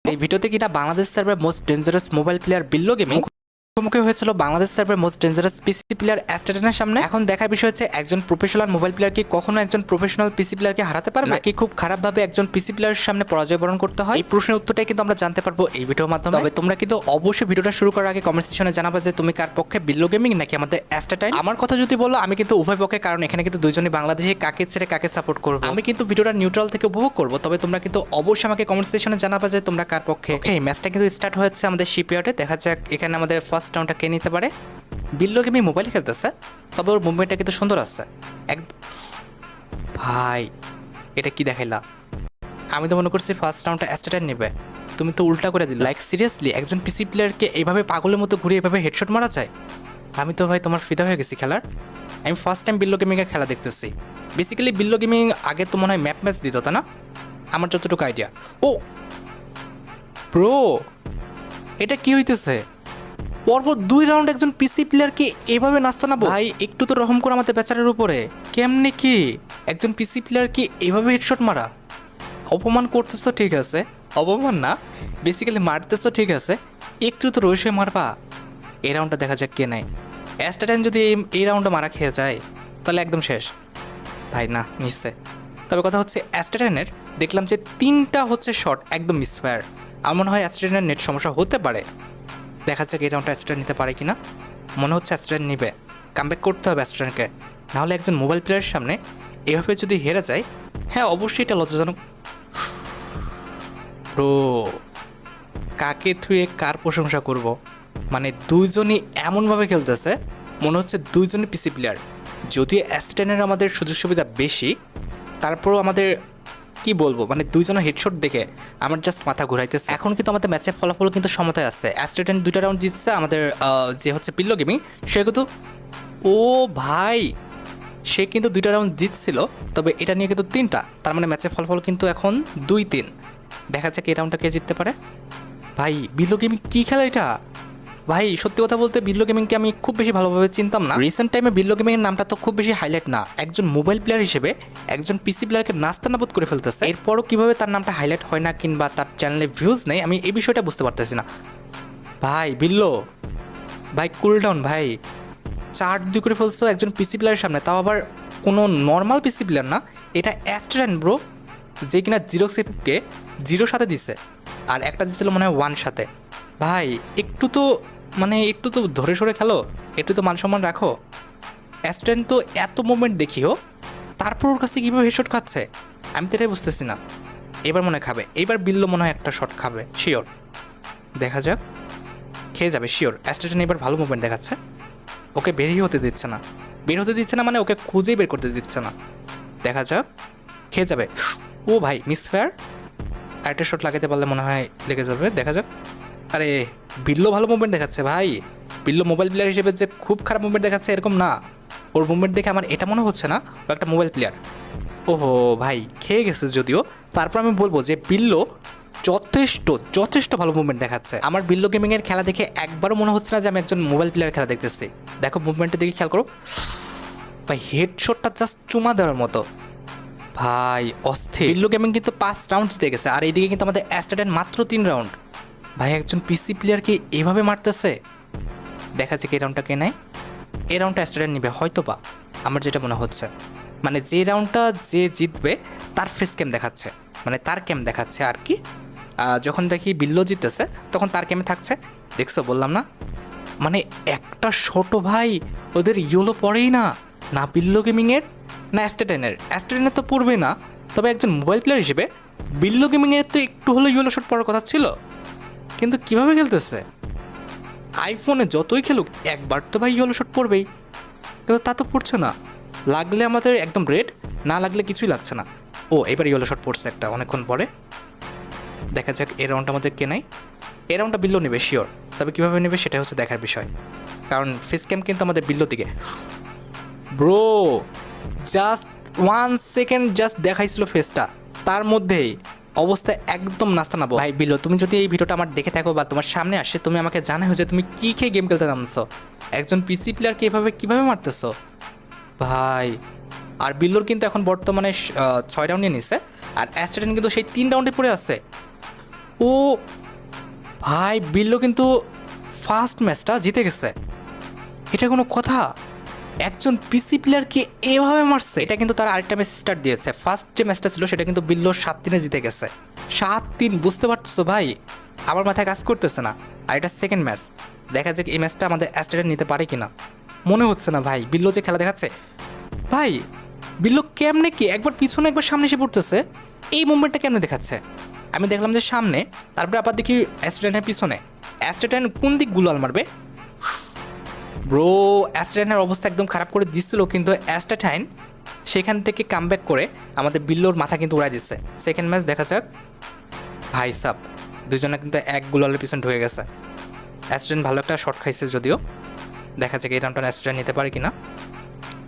এই ভিডিওতে কিনা Bangladesh server most dangerous mobile player Billo gaming মুখোমুখি হয়েছিল Bangladesh server most dangerous PC player অ্যাস্টেটেনের সামনে। এখন দেখার বিষয় হচ্ছে একজন প্রফেশনাল মোবাইল প্লেয়ার কি কখনো একজন প্রফেশনাল পিসি প্লেয়ারকে হারাতে পারবে, নাকি খুব খারাপভাবে একজন পিসি প্লেয়ারের সামনে পরাজয় বরণ করতে হয়। এই প্রশ্নের উত্তরটাই কিন্তু আমরা জানতে পারবো এই ভিডিওর মাধ্যমে। তবে তোমরা কিন্তু অবশ্যই ভিডিওটা শুরু করার আগে কমেন্ট সেকশনে জানাবে যে তুমি কার পক্ষে, বিল্লো গেমিং নাকি আমাদের অ্যাস্টেটাইন। আমার কথা যদি বলো, আমি কিন্তু উভয় পক্ষে, কারণ এখানে কিন্তু দুইজনই বাংলাদেশে, কাকে ছেড়ে কাকে সাপোর্ট করবো। আমি কিন্তু ভিডিওটা নিউট্রাল থেকে উপভোগ করবো, তবে তোমরা কিন্তু অবশ্যই আমাকে কমেন্ট সেকশনে জানাবে যে তোমরা কার পক্ষে। এই ম্যাচটা কিন্তু স্টার্ট হয়েছে আমাদের শিপইয়ার্ডে। দেখা যাক এখানে আমাদের ফার্স্ট রাউন্ডটা কে নিতে পারে। বিল্লো গেমিং মোবাইল খেলতেছে, তবে ওর মুভমেন্টটা কিন্তু সুন্দর আছে। ভাই এটা কি দেখাইলা? আমি তো মনে করছি ফার্স্ট রাউন্ডটা অ্যাস্টেটাইন নেবে, তুমি তো উল্টা করে দিলে। লাইক সিরিয়াসলি একজন পিসি প্লেয়ারকে এইভাবে পাগলের মতো ঘুরে এভাবে হেডশট মারা যায়? আমি তো ভাই তোমার ফিদা হয়ে গেছি খেলার। আমি ফার্স্ট টাইম বিল্লো গেমিংয়ে খেলা দেখতেছি। বেসিক্যালি বিল্লো গেমিং আগে তো মনে হয় ম্যাপ ম্যাচ দিত, তা না? আমার যতটুকু আইডিয়া। ও ব্রো, এটা কি হইতেছে? পরপর 2 রাউন্ড একজন পিসি প্লেয়ারকে এভাবে নাচতো না ভাই? একটু তো রহম করে আমাদের বেচারের উপরে। কেমনে কি একজন পিসি প্লেয়ারকে এভাবে হেডশট মারা? অপমান করতেছো ঠিক আছে, অপমান না, বেসিক্যালি মারতেছো ঠিক আছে, একটু তো রয়েছে মারবা। এই রাউন্ডটা দেখা যাক কে নেয়। অ্যাস্টেটাইন যদি এই রাউন্ডে মারা খেয়ে যায় তাহলে একদম শেষ ভাই। না, মিসছে। তবে কথা হচ্ছে অ্যাস্টেটাইনের দেখলাম যে 3টা হচ্ছে শট একদম মিসফায়ার। আমার মনে হয় অ্যাস্টেটাইনের নেট সমস্যা হতে পারে। দেখা যাক এই রাউন্ডটা অ্যাস্টেটাইন নিতে পারে কিনা। মনে হচ্ছে অ্যাস্টেটাইন নিবে। কামব্যাক করতে হবে অ্যাস্টেটাইনকে, নাহলে একজন মোবাইল প্লেয়ারের সামনে এভাবে যদি হেরে যায়, হ্যাঁ অবশ্যই এটা লজ্জাজনক। ব্রো, কাকে থুয়ে কার প্রশংসা করব? মানে দুইজনই এমনভাবে খেলতেছে মনে হচ্ছে দুইজনই পিসি প্লেয়ার। যদিও অ্যাস্টেটাইনের আমাদের সুযোগ সুবিধা বেশি, তারপরও আমাদের কি বলবো, মানে দুইজনের হেডশট দেখে আমার জাস্ট মাথা ঘুরাইতেছে। এখন কিন্তু আমাদের ম্যাচের ফলাফল কিন্তু সমতায় আছে। অ্যাস্টেটাইন 2টা রাউন্ড জিতছে, আমাদের যে হচ্ছে বিল্লো গেমিং সে কিন্তু, ও ভাই, সে কিন্তু 2টা রাউন্ড জিতছিল, তবে এটা নিয়ে কিন্তু 3টা। তার মানে ম্যাচের ফলাফল কিন্তু এখন 2-3। দেখা যাক এই রাউন্ডটা কে জিততে পারে। ভাই বিল্লো গেমিং কি খেলা এটা? ভাই সত্যি কথা বলতে বিল্লো গেমিংকে আমি খুব বেশি ভালোভাবে চিনতাম না। রিসেন্ট টাইমে বিল্লো গেমিংয়ের নামটা তো খুব বেশি হাইলাইট না। একজন মোবাইল প্লেয়ার হিসেবে একজন পিসি প্লেয়ারকে নাস্তানাবুদ করে ফেলতেছে, এরপরও কিভাবে তার নামটা হাইলাইট হয় না, কিংবা তার চ্যানেলে ভিউজ নেই, আমি এই বিষয়টা বুঝতে পারতেছি না। ভাই বিল্লো, ভাই কুল ডাউন ভাই। 4-2 করে ফেলছো একজন পিসি প্লেয়ারের সামনে, তাও আবার কোনো নর্মাল পিসি প্লেয়ার না, এটা অ্যাস্টেটাইন ব্রো, যে কিনা 0-কে 0 সাথে দিছে, আর একটা দিছিল মনে হয় 1 সাথে। ভাই একটু তো, মানে একটু তো ধরে সরে খেলো, একটু তো মান সম্মান রাখো। অ্যাস্টেটাইন তো এত মুভমেন্ট দেখিও, তারপর ওর কাছে কীভাবে হেডশট খাচ্ছে আমি তো এটাই বুঝতেছি না। এবার মনে হয় খাবে, এইবার বিল্লো মনে হয় একটা শট খাবে শিওর। দেখা যাক, খেয়ে যাবে শিওর। অ্যাস্টেটাইন এবার ভালো মুভমেন্ট দেখাচ্ছে, ওকে বেরিয়ে হতে দিচ্ছে না। বের হতে দিচ্ছে না মানে ওকে খুঁজেই বের করতে দিচ্ছে না। দেখা যাক, খেয়ে যাবে। ও ভাই মিসফায়ার। আরেকটা শট লাগাতে পারলে মনে হয় লেগে যাবে। দেখা যাক। আরে বিল্লো ভালো মুভমেন্ট দেখাচ্ছে ভাই। বিল্লো মোবাইল প্লেয়ার হিসেবে যে খুব খারাপ মুভমেন্ট দেখাচ্ছে এরকম না। ওর মুভমেন্ট দেখে আমার এটা মনে হচ্ছে না ও একটা মোবাইল প্লেয়ার। ওহো ভাই খেয়ে গেছে যদিও, তারপর আমি বলবো যে বিল্লো যথেষ্ট যথেষ্ট ভালো মুভমেন্ট দেখাচ্ছে। আমার বিল্লো গেমিংয়ের খেলা দেখে একবারও মনে হচ্ছে না যে আমি একজন মোবাইল প্লেয়ার খেলা দেখতেছি। দেখো মুভমেন্টের দিকে খেয়াল করো ভাই, হেডশটটা জাস্ট চুমা দেওয়ার মতো। ভাই অস্থির। বিল্লো গেমিং কিন্তু 5 রাউন্ড জিতে গেছে, আর এইদিকে কিন্তু আমাদের অ্যাস্টেটাইন মাত্র 3 রাউন্ড। ভাই একজন পিসি প্লেয়ারকে এভাবে মারতেছে। দেখা যাক এই রাউন্ডটা কে নেয়। এই রাউন্ডটা অ্যাস্টেটাইন নিবে হয়তো বা, আমার যেটা মনে হচ্ছে। মানে যে রাউন্ডটা যে জিতবে তার ফেস ক্যাম দেখাচ্ছে, মানে তার ক্যাম দেখাচ্ছে আর কি। যখন দেখি বিল্লো জিততেছে তখন তার ক্যামে থাকছে। দেখছো বললাম না, মানে একটা ছোট ভাই ওদের ইয়েলো পড়েই না, না বিল্লো গেমিংয়ের না অ্যাস্টেটাইনের। অ্যাস্টেটাইনের তো পড়বে না, তবে একজন মোবাইল প্লেয়ার হিসেবে বিল্লো গেমিংয়ের তো একটু হলো ইয়েলো শট পড়ার কথা ছিল। কিন্তু কীভাবে খেলতেছে? আইফোনে যতই খেলুক একবার তো ভাই ইয়েলো শট পড়বেই, কিন্তু তা তো পড়ছে না। লাগলে আমাদের একদম রেড, না লাগলে কিছুই লাগছে না। ও এবার ইয়েলো শট পড়ছে একটা অনেকক্ষণ পরে। দেখা যাক এই রাউন্ডটা আমাদের কে নেয়। এই রাউন্ডটা বিল্লো নেবে শিওর, তবে কীভাবে নেবে সেটা হচ্ছে দেখার বিষয়, কারণ ফেস ক্যাম কিন্তু আমাদের বিল্লো দিকে। ব্রো জাস্ট 1 সেকেন্ড জাস্ট দেখাইছিল ফেসটা, তার মধ্যেই অবস্থা একদম নাস্তানাবো। ভাই বিল্লো, তুমি যদি এই ভিডিওটা আমার দেখে থাকো বা তোমার সামনে আসে, তুমি আমাকে জানাও যে তুমি কী খেয়ে গেম খেলতে নামছো, একজন পিসি প্লেয়ারকে এভাবে কীভাবে মারতেছো ভাই। আর বিল্লোর কিন্তু এখন বর্তমানে 6 রাউন্ডে নিছে, আর অ্যাস্টেটাইন কিন্তু সেই 3 রাউন্ডে পড়ে আছে। ও ভাই, বিল্লো কিন্তু ফার্স্ট ম্যাচটা জিতে গেছে। এটা কোনো কথা? একজন পিসি প্লেয়ারকে এভাবে মারছে। এটা কিন্তু তার আরেকটা ম্যাচ স্টার্ট দিয়েছে। ফার্স্ট যে ম্যাচটা ছিল সেটা কিন্তু বিল্লো 7-3 জিতে গেছে। 7-3, বুঝতে পারতেছো ভাই? আমার মাথায় কাজ করতেছে না। আর এটা সেকেন্ড ম্যাচ। দেখা যাক এই ম্যাচটা আমাদের অ্যাস্ট্রেলিয়া নিতে পারে কিনা। মনে হচ্ছে না ভাই, বিল্লো যে খেলা দেখাচ্ছে ভাই, বিল্লো কেমনে কি একবার পিছনে একবার সামনে এসে পড়তেছে, এই মুভমেন্টটা কেমনে দেখাচ্ছে? আমি দেখলাম যে সামনে, তারপরে আবার দেখি অ্যাস্ট্রেলিয়ানের পিছনে। অ্যাস্ট্রেলিয়ান কোন দিক গুলাল মারবে? ব্রো, অ্যাস্ট্রেটাইনের অবস্থা একদম খারাপ করে দিচ্ছিল, কিন্তু অ্যাস্ট্রেটাইন সেখান থেকে কামব্যাক করে আমাদের বিল্লোর মাথা কিন্তু উড়াই দিচ্ছে। সেকেন্ড ম্যাচ দেখা যাক। ভাই সাব, দুজনে কিন্তু এক গুলালের পিছনে ঢুকে গেছে। অ্যাস্ট্রেটাইন ভালো একটা শট খাইছে যদিও। দেখা যাক এই রাউন্ডটা অ্যাস্ট্রেটাইন নিতে পারে কিনা।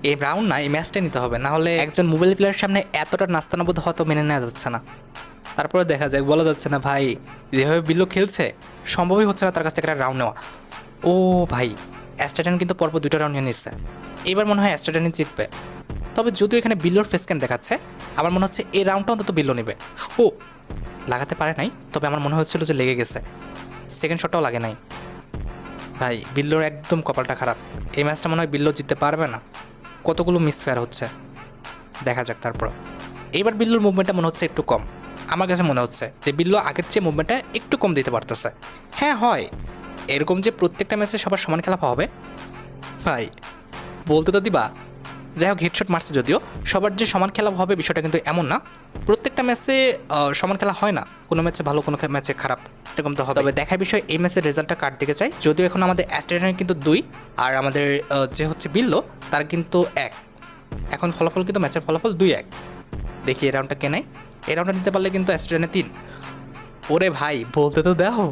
এই রাউন্ড না, এই ম্যাচটাই নিতে হবে, না হলে একজন মোবাইল প্লেয়ারের সামনে এতটা নাস্তানাবোধ হয়তো মেনে নেওয়া যাচ্ছে না। তারপরে দেখা যাক, বলা যাচ্ছে না ভাই, যেভাবে বিল্লো খেলছে সম্ভবই হচ্ছে না তার কাছ থেকে একটা রাউন্ড নেওয়া। ও ভাই, অ্যাস্ট্রেটাইন কিন্তু পরপর 2টা রাউন্ড নিয়ে নিচ্ছে। এবার মনে হয় অ্যাস্ট্রেটাইনই জিতবে। তবে যদিও এখানে বিল্লোর ফেস ক্যান দেখাচ্ছে, আমার মনে হচ্ছে এই রাউন্ডটা অন্তত বিল্লো নেবে। ও লাগাতে পারে নাই, তবে আমার মনে হচ্ছিল যে লেগে গেছে। সেকেন্ড শটটাও লাগে নাই। ভাই বিল্লোর একদম কপালটা খারাপ। এই ম্যাচটা মনে হয় বিল্লো জিততে পারবে না। কতগুলো মিসফেয়ার হচ্ছে, দেখা যাক। তারপর এইবার বিল্লোর মুভমেন্টটা মনে হচ্ছে একটু কম। আমার কাছে মনে হচ্ছে যে বিল্লো আগের চেয়ে মুভমেন্টটা একটু কম দিতে পারতেছে। হ্যাঁ হয়, এরকম যে প্রত্যেকটা ম্যাচে সবার সমান খেলা হবে ভাই, বলতে তো দিবা। যাই হোক, হেডশট মারছে যদিও, সবার যে সমান খেলা হবে বিষয়টা কিন্তু এমন না। প্রত্যেকটা ম্যাচে সমান খেলা হয় না, কোনো ম্যাচে ভালো, কোনো ম্যাচে খারাপ, এরকম তো হবে। তবে দেখার বিষয় এই ম্যাচের রেজাল্টটা কার দিকে চাই। যদিও এখন আমাদের অ্যাস্ট্রেলিয়ানের কিন্তু 2 আর আমাদের যে হচ্ছে বিল্লো তার কিন্তু 1। এখন ফলাফল কিন্তু ম্যাচের ফলাফল 2-1। দেখি এই রাউন্ডটা কেনাই। এই রাউন্ডটা নিতে পারলে কিন্তু অ্যাস্ট্রেলিয়ানের 3। ওরে ভাই, বলতে তো দেখো,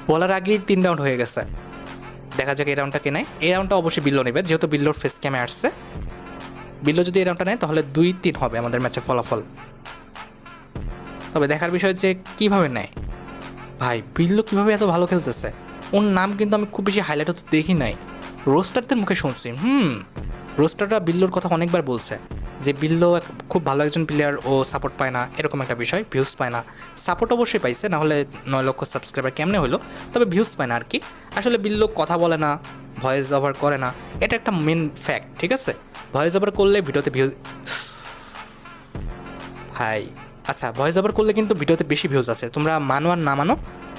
বলার আগেই 3 রাউন্ড হয়ে গেছে। দেখা যাক এই রাউন্ডটা কে নেয়। এই রাউন্ডটা অবশ্যই বিল্লো নেবে, যেহেতু বিল্লোর ফেস ক্যামে আসছে। বিল্লো যদি এই রাউন্ডটা নেয় তাহলে 2-3 হবে আমাদের ম্যাচের ফলাফল। তবে দেখার বিষয় যে কীভাবে নেয়। ভাই বিল্লো কীভাবে এত ভালো খেলতেছে। ওর নাম কিন্তু আমি খুব বেশি হাইলাইট হতে দেখি নাই, রোস্টারদের মুখে শুনছি। রোস্টাররা বিল্লোর কথা অনেকবার বলছে যে বিল্লো খুব ভালো একজন প্লেয়ার, ও সাপোর্ট পায় না, এরকম একটা বিষয়। ভিউজ পায় না, সাপোর্ট অবশ্যই পাইছে, না হলে 9 লক্ষ সাবস্ক্রাইবার কেমনে হলো, তবে ভিউজ পায় না আর কি। আসলে বিল্লো কথা বলে না, ভয়েস ওভার করে না, এটা একটা মেন ফ্যাক্ট, ঠিক আছে? ভয়েস ওভার করলে ভিডিওতে ভিউজ, ভাই আচ্ছা, ভয়েস ওভার করলে কিন্তু ভিডিওতে বেশি ভিউজ আছে। তোমরা মানো আর না মানো,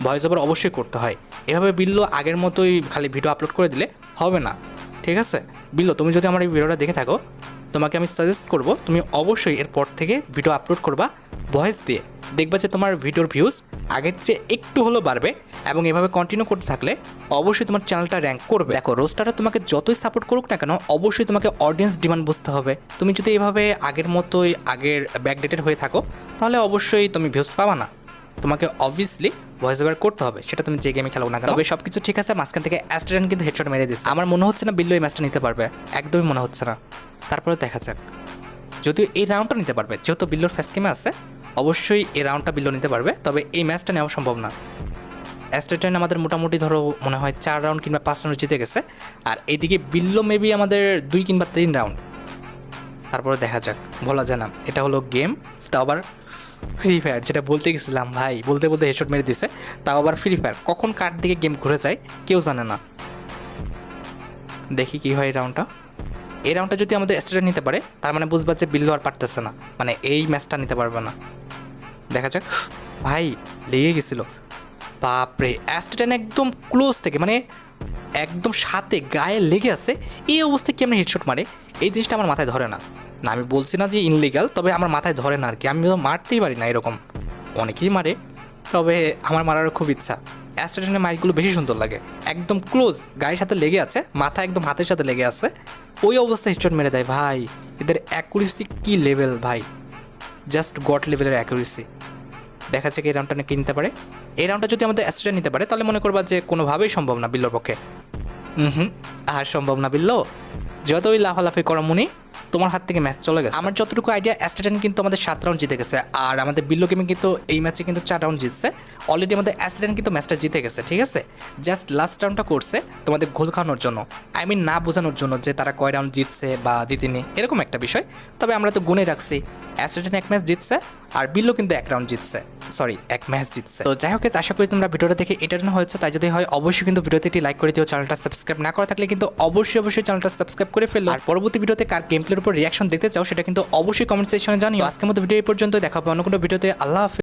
ভয়েস ওভার অবশ্যই করতে হয়। এভাবে বিল্লো আগের মতোই খালি ভিডিও আপলোড করে দিলে হবে না, ঠিক আছে? বিল্লো, তুমি যদি আমার এই ভিডিওটা দেখে থাকো, তোমাকে আমি সাজেস্ট করব তুমি অবশ্যই এরপর থেকে ভিডিও আপলোড করবা ভয়েস দিয়ে। দেখবা যে তোমার ভিডিওর ভিউজ আগের চেয়ে একটু হলেও বাড়বে, এবং এভাবে কন্টিনিউ করতে থাকলে অবশ্যই তোমার চ্যানেলটা র্যাঙ্ক করবে। দেখো, রোস্টাররা তোমাকে যতই সাপোর্ট করুক না কেন, অবশ্যই তোমাকে অডিয়েন্স ডিমান্ড বুঝতে হবে। তুমি যদি এভাবে আগের মতোই আগের ব্যাকডেটেড হয়ে থাকো, তাহলে অবশ্যই তুমি ভিউজ পাবা না। তোমাকে অবভিয়াসলি ভয়েস ওভার করতে হবে, সেটা তুমি যে গেমে খেলো না কেন। তবে সব কিছু ঠিক আছে, মাঝখান থেকে অ্যাস্ট্রেলিয়ান কিন্তু হেডশট মেরে দিচ্ছে। আমার মনে হচ্ছে না বিল্লো এই ম্যাচটা নিতে পারবে, একদমই মনে হচ্ছে না। তারপরে দেখা যাক, যদিও এই রাউন্ডটা নিতে পারবে, যেহেতু বিল্লোর ফেস গেমে আছে, অবশ্যই এই রাউন্ডটা বিল্লো নিতে পারবে। তবে এই ম্যাচটা নেওয়া সম্ভব না। অ্যাস্ট্রেটাইন আমাদের মোটামুটি ধরো মনে হয় 4 রাউন্ড কিংবা 5 রাউন্ড জিতে গেছে, আর এইদিকে বিল্লো মেবি আমাদের 2 কিংবা 3 রাউন্ড। তারপরে দেখা যাক, বলা যায় না। এটা হলো গেম, তাও আবার ফ্রি ফায়ার, যেটা বলতে গেছিলাম ভাই, বলতে বলতে হেডশট মেরে দিছে। তাও আবার ফ্রি ফায়ার, কখন কার দিকে গেম ঘুরে যায় কেউ জানে না। দেখি কী হয় এই রাউন্ডটা। এই রাউন্ডটা যদি আমাদের অ্যাস্ট্রেটাইন নিতে পারে, তার মানে বুঝবা যে বিল্লো আর পারতেছে না, মানে এই ম্যাচটা নিতে পারবে না। দেখা যাক। ভাই লেগে গেছিলো, বাপরে, অ্যাস্ট্রেটাইন একদম ক্লোজ থেকে, মানে একদম সাথে গায়ে লেগে আছে, এই অবস্থায় কেমন হেডশট মারে, এই জিনিসটা আমার মাথায় ধরে না। না আমি বলছি না যে ইনলিগাল, তবে আমার মাথায় ধরে না আর কি। আমি তো মারতেই পারি না এরকম, অনেকেই মারে, তবে আমার মারারও খুব ইচ্ছা। অ্যাস্ট্রেটাইনের মাইকগুলো বেশি সুন্দর লাগে, একদম ক্লোজ গায়ের সাথে লেগে আছে, মাথা একদম হাতের সাথে লেগে আছে, ওই অবস্থায় হেডশট মেরে দেয়। ভাই এদের অ্যাকুরেসি কী লেভেল ভাই, জাস্ট গড লেভেলের অ্যাকুরেসি। দেখা যাচ্ছে কি এই রাউন্ডটা কিনতে পারে। এই রাউন্ডটা যদি আমাদের অ্যাস্ট্রেটাইন নিতে পারে, তাহলে মনে করবা যে কোনোভাবেই সম্ভব না বিল্লোর পক্ষে। আর সম্ভব না বিল্লো, যতই লাফালাফি করো মুনি, তোমার হাত থেকে ম্যাচ চলে গেছে। আমার যতটুকু আইডিয়া, অ্যাস্ট্রেটাইন কিন্তু আমাদের 7 রাউন্ড জিতে গেছে, আর আমাদের বিল্লো গেমিং কিন্তু এই ম্যাচে কিন্তু 4 রাউন্ড জিতছে। অলরেডি আমাদের অ্যাস্ট্রেটাইন কিন্তু ম্যাচটা জিতে গেছে, ঠিক আছে? জাস্ট লাস্ট রাউন্ডটা করছে তোমাদের ঘোল খাওয়ানোর জন্য, আই মিন না বোঝানোর জন্য যে তারা কয় রাউন্ড জিতছে বা জিতেনি, এরকম একটা বিষয়। তবে আমরা তো গুনে রাখছি, অ্যাস্ট্রেটাইন 1 ম্যাচ জিতছে আর বিল্লো কিন্তু এক রাউন্ড জিতছে, সরি এক ম্যাচ জিতছে। তো যাই হোক guys, আশা করি তোমরা ভিডিওটা দেখে এন্টারটেইন হয়েছে। তাই যদি হয় অবশ্যই কিন্তু ভিডিওতে একটি লাইক করে দিও, চ্যানেলটা সাবস্ক্রাইব না করা থাকলে কিন্তু অবশ্যই চ্যানেলটা সাবস্ক্রাইব করে ফেলো। আর পরবর্তী ভিডিওতে কার গেম প্লের উপর রিয়াকশন দেখতে চাও সেটা কিন্তু অবশ্যই কমেন্ট সেকশনে জানিও। আজকের মতো ভিডিও এই পর্যন্ত, দেখা হবে অন্য কোনো ভিডিওতে। আল্লাহ হাফেজ।